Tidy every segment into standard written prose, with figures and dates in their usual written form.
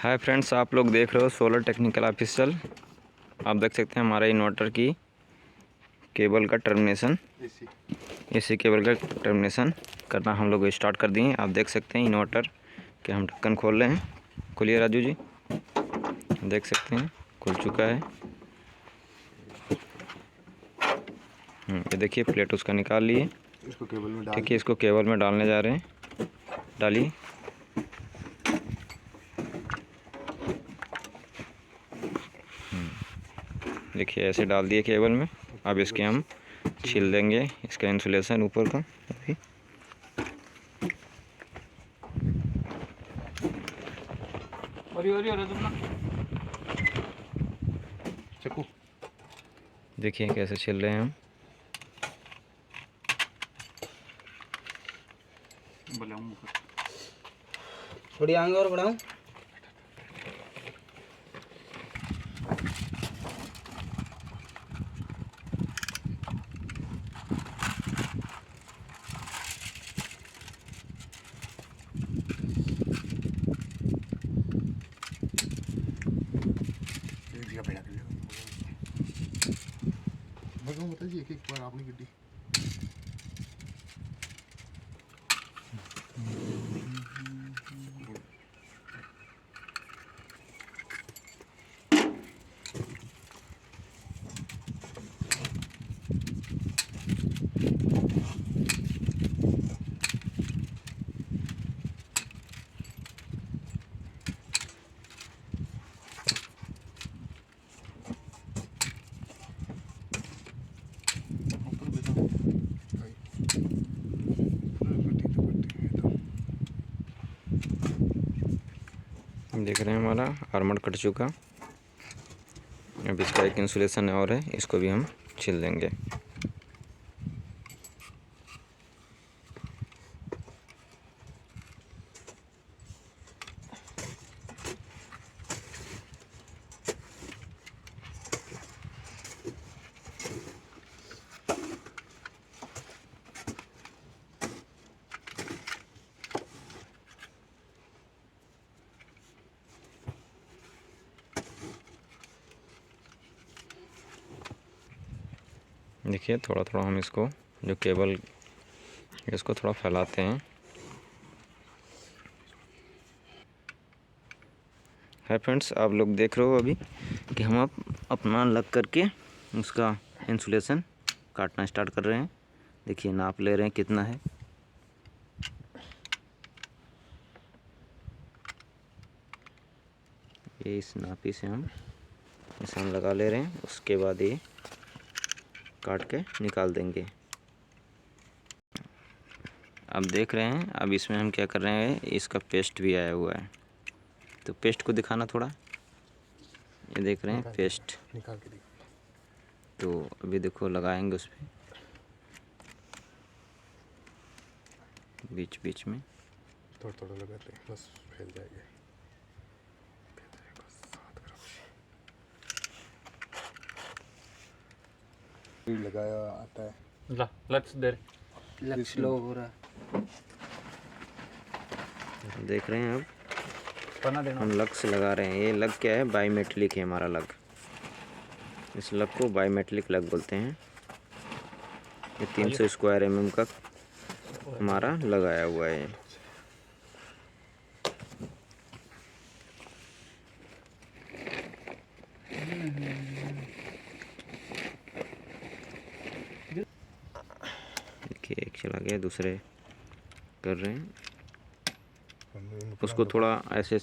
Hi friends, आप लोग देख रहे हो सोलर टेक्निकल ऑफिशियल। आप देख सकते हैं हमारे इन्वर्टर की केबल का टर्मिनेशन, एसी केबल का टर्मिनेशन करना हम लोग स्टार्ट कर दिए। आप देख सकते हैं इन्वर्टर के हम ढक्कन खोल रहे हैं। खोलिए राजू जी, देख सकते हैं खुल चुका है। ये देखिए प्लेट उसका निकाल लिए। इसको केबल में डाल, ठीक है, इसको केबल में डालने जा रहे हैं। डालिए। देखिए ऐसे डाल दिए केबल में। अब इसके हम छील देंगे इसका इंसुलेशन ऊपर का। अभी चक्कू देखिए कैसे छील रहे हैं हम। थोड़ी आगे और बढ़ाऊं। बताइए एक बार आपने गड्डी देख रहे हैं हमारा आर्मर कट चुका। अब इसका एक इंसुलेशन और है, इसको भी हम छील देंगे। देखिए थोड़ा थोड़ा हम इसको जो केबल इसको थोड़ा फैलाते हैं। है फ्रेंड्स, आप लोग देख रहे हो अभी कि हम अपना लग करके उसका इंसुलेशन काटना स्टार्ट कर रहे हैं। देखिए नाप ले रहे हैं कितना है। ये इस नापी से हम निशान लगा ले रहे हैं। उसके बाद ये काट के निकाल देंगे। अब देख रहे हैं, अब इसमें हम क्या कर रहे हैं, इसका पेस्ट भी आया हुआ है। तो पेस्ट को दिखाना थोड़ा। ये देख रहे हैं पेस्ट निकाल के देखिए। तो अभी देखो लगाएंगे उस पर बीच बीच में। थोड़ा थोड़ा लगाते हैं, बस फैल जाएगा। लगाया आता है। लक्ष्य दे लक्ष्य लो हो रहा। देख रहे हैं अब पना देना। हम लग से लगा रहे हैं। ये लग क्या है, बायोमेट्रिक है हमारा लग। इस लग को बायोमेट्रिक लग बोलते हैं। ये 300 स्क्वायर mm का हमारा लगाया हुआ है। देखिए एक चला गया, दूसरे कर रहे हैं। उसको थोड़ा ऐसे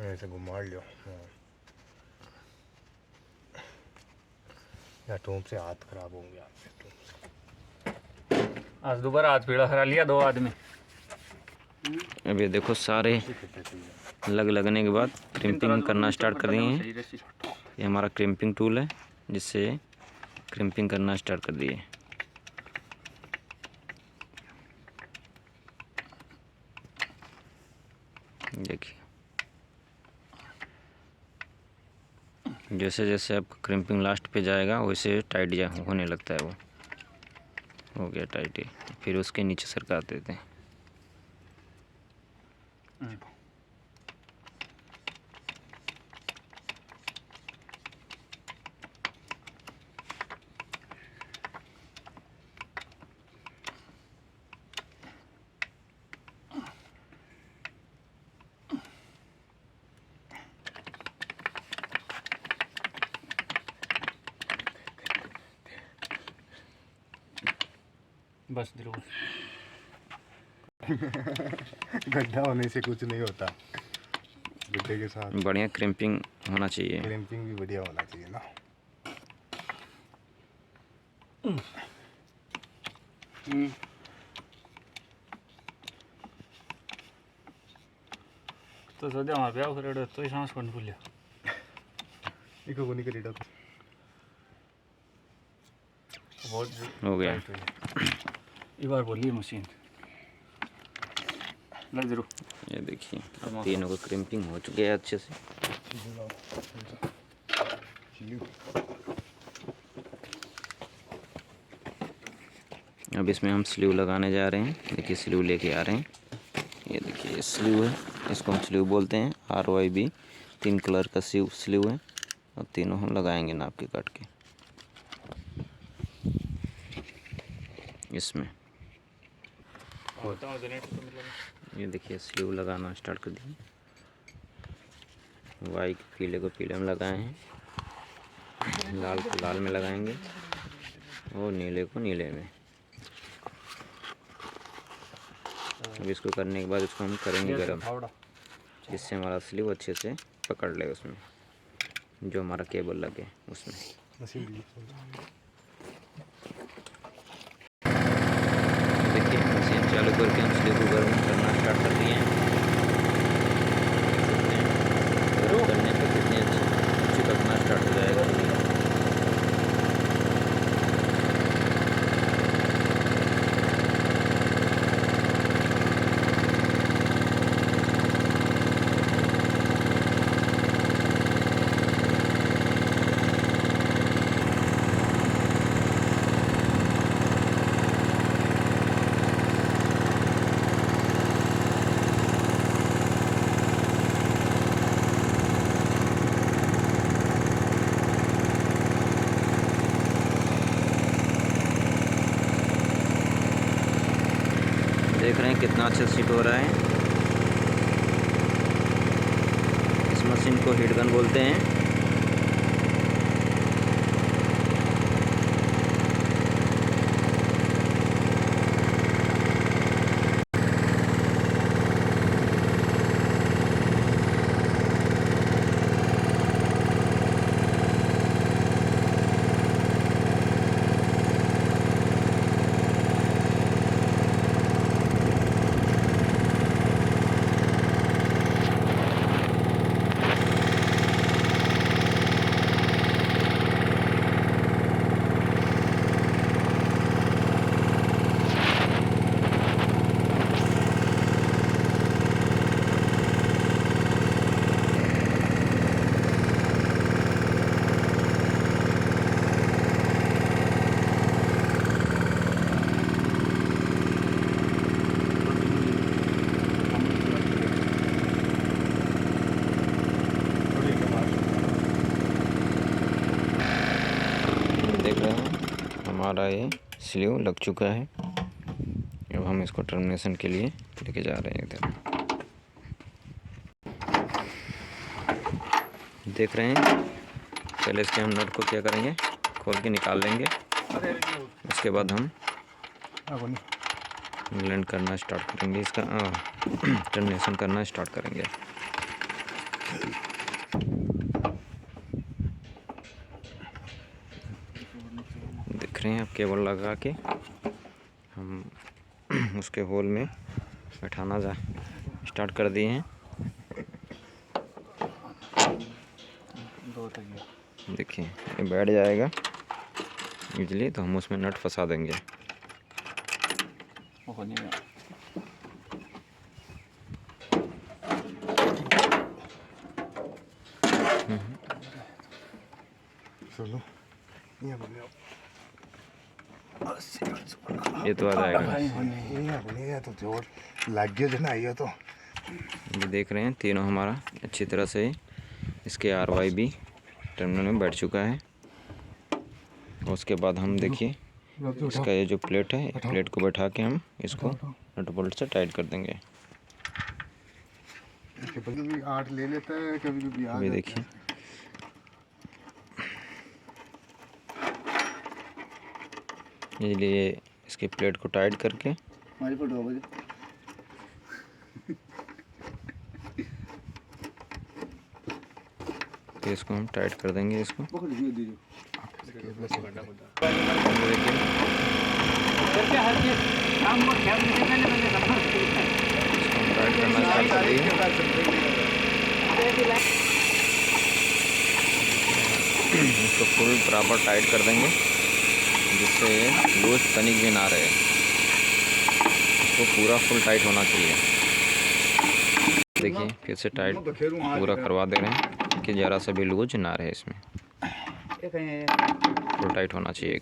ऐसे घुमा लियो। या टूप से हाथ खराब होंगे आपके। आज दोबारा हाथ पीड़ा करा लिया 2 आदमी। अभी देखो सारे लग लगने के बाद क्रिम्पिंग करना स्टार्ट कर दिए हैं। ये हमारा क्रिम्पिंग टूल है, जिससे क्रिम्पिंग करना स्टार्ट कर दिए। देखिए जैसे जैसे अब क्रिम्पिंग लास्ट पे जाएगा वैसे टाइट होने लगता है वो। हो गया टाइट ही। फिर उसके नीचे सरका देते हैं। बस ध्रुव, गड्ढा होने से कुछ नहीं होता, गड्ढे के साथ बढ़िया क्रिम्पिंग होना चाहिए। क्लैंपिंग भी बढ़िया होना चाहिए ना। तो सद्या हमारे ब्याह करेडो तो सांस पण फुल्या इको कोनी करेडा बहुत हो गया। एक बार बोलिए मशीन लग ध्रुव। ये देखिए तीनों को क्रिम्पिंग हो चुके हैं अच्छे से। अब इसमें हम स्लीव लगाने जा रहे हैं। देखिए स्लीव लेके आ रहे हैं। ये देखिए स्लीव है, इसको हम स्लीव बोलते हैं। RYB 3 कलर का स्लीव है और तीनों हम लगाएंगे नाप के काट के इसमें। ये देखिए स्लीव लगाना स्टार्ट कर दिए। वाइट पीले को पीले में लगाए हैं, लाल को लाल में लगाएंगे और नीले को नीले में। अब इसको करने के बाद इसको हम करेंगे गरम, जिससे हमारा स्लीव अच्छे से पकड़ ले उसमें जो हमारा केबल लगे उसमें। देखिए मशीन चालू करके हम स्लीव को गर्म करना स्टार्ट कर दिए हैं। गर्म करने पर कितनी अच्छी चिपकना स्टार्ट हो जाएगा। देख रहे हैं कितना अच्छा सीट हो रहा है। इस मशीन को हीट गन बोलते हैं। देख रहे हैं हमारा ये स्लीव लग चुका है। अब हम इसको टर्मिनेशन के लिए लेके जा रहे हैं इधर। देख रहे हैं पहले इसके हम नट को क्या करेंगे, खोल के निकाल लेंगे। उसके बाद हम ग्लैंड करना स्टार्ट करेंगे, इसका टर्मिनेशन करना स्टार्ट करेंगे। देख रहे हैं अब केबल लगा के हम उसके होल में बैठाना स्टार्ट कर दिए हैं। देखिए ये बैठ जाएगा इजली, तो हम उसमें नट फंसा देंगे। चलो, यहाँ ये तो आ जाएगा। ये तो जोर लग गया जना ये तो। ये देख रहे हैं तीनों हमारा अच्छी तरह से इसके RYB टर्मिनल में बैठ चुका है। और उसके बाद हम देखिए इसका ये जो प्लेट है, प्लेट को बैठा के हम इसको नट बोल्ट से टाइट कर देंगे। कभी भी 8 ले लेता है, कभी भी ये देखिए इसलिए इसके प्लेट को टाइट करके तो इसको हम टाइट कर देंगे। इसको देखिए टाइट करना स्टार्ट कर दिए। इसको फुल बराबर टाइट कर देंगे जिससे ये लूज तनिक भी ना रहे। इसको पूरा फुल टाइट होना चाहिए। देखिए फिर से टाइट पूरा करवा दे रहे हैं कि ज़रा सा भी लूज ना रहे। इसमें फुल टाइट होना चाहिए।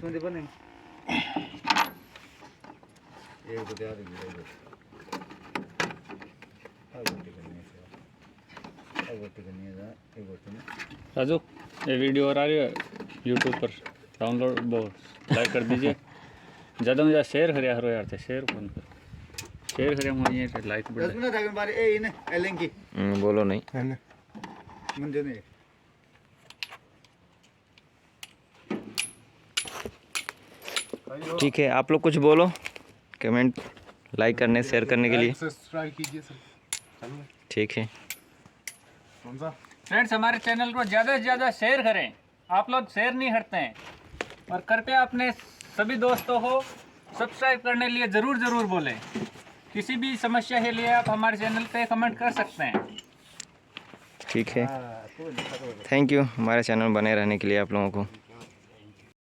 राजू, ये वीडियो और आ रही है यूट्यूब पर, डाउनलोड लाइक कर दीजिए। ज़्यादा में ज़्यादा शेयर करिए करो यार, शेयर कौन कर शेयर करें मुझे लाइक बढ़े। बोलो नहीं। ठीक है, आप लोग कुछ बोलो, कमेंट लाइक करने शेयर करने के लिए। सब्सक्राइब कीजिए सर। ठीक है कौन सा फ्रेंड्स, हमारे चैनल को ज़्यादा से ज़्यादा शेयर करें। आप लोग शेयर नहीं करते हैं, और कृपया अपने सभी दोस्तों को सब्सक्राइब करने के लिए ज़रूर बोलें। किसी भी समस्या के लिए आप हमारे चैनल पे कमेंट कर सकते हैं। ठीक है, थैंक यू हमारे चैनल बने रहने के लिए आप लोगों को।